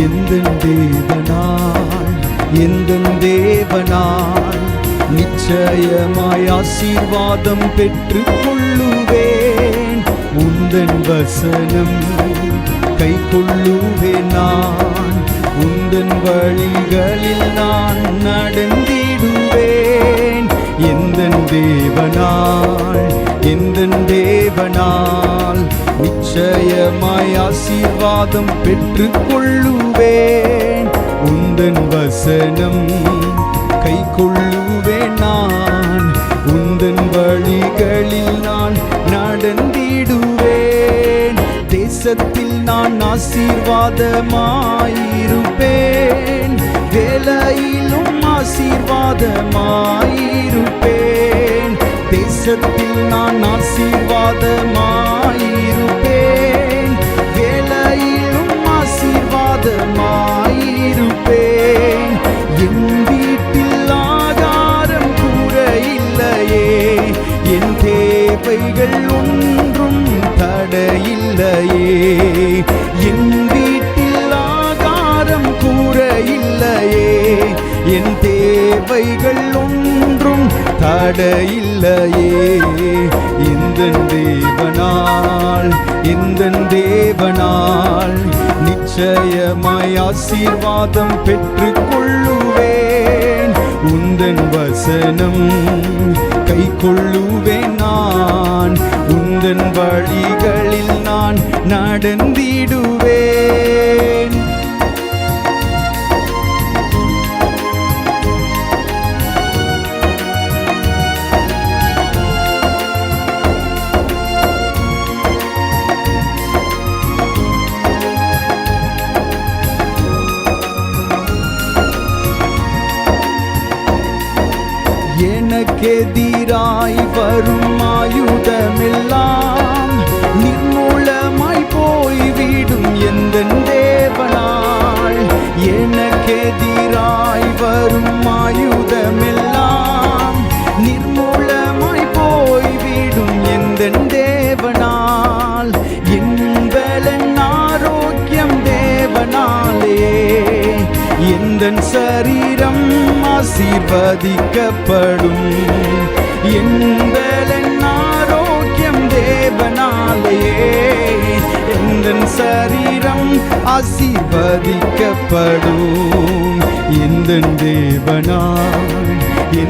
எந்தன் தேவனால் எந்தன் தேவனால் நிச்சயமாய் ஆசீர்வாதம் பெற்றுக் கொள்ளுவேன். உந்தன் வசனம் கை கொள்ளுவேன். நான் உந்தன் வழிகளில் நான் நடந்திடுவேன். எந்தன் தேவனால் எந்தன் தேவனால் நிச்சயமாய் ஆசீர்வாதம் பெற்றுக் கொள்ளுவேன். உந்தன் வசனம் கை கொள்ளுவேன். நான் உந்தன் வழிகளில் நான் நடந்திடுவேன். தேசத்தில் நான் ஆசீர்வாதமாயிருப்பேன். வேலையிலும் ஆசீர்வாதமாயிருப்பேன். தேசத்தில் நான் ஆசீர்வாதமாயிருப்பேன். வேலையிலும் ஆசீர்வாதமாயிருப்பேன். என் வீட்டில் ஆகாரம் கூற இல்லையே, என் தேவைகள் ஒன்றும் தடையில்லையே. என் வீட்டில் ஆகாரம் கூற இல்லையே, என் தேவைகள் ஒன்றும் தடையில்லையே. எந்தன் தேவனால் எந்தன் தேவனால் நிச்சயமாய் ஆசீர்வாதம் பெற்றுக் கொள்ளுவேன். உந்தன் வசனம் கை கொள்ளுவேன். நான் உந்தன் வழிகளில் நான் நடந்திடுவேன். எனக்கெதிராய் வரும் ஆயுதமெல்லாம் நிர்மூலமாய் போய்விடும் எந்தன் தேவனால். எனக்கெதிராய் வரும் ஆயுதமெல்லாம் நிர்மூலமாய் போய்விடும் எந்தன் தேவனால். என் பலன் ஆரோக்கியம் தேவனாலே, எந்தன் சரீரம் ஆசீர்வதிக்கப்படும். என் பலன் ஆரோக்கியம் தேவனாலேயே, எந்தன் சரீரம் ஆசீர்வதிக்கப்படும். எந்தன் தேவனால்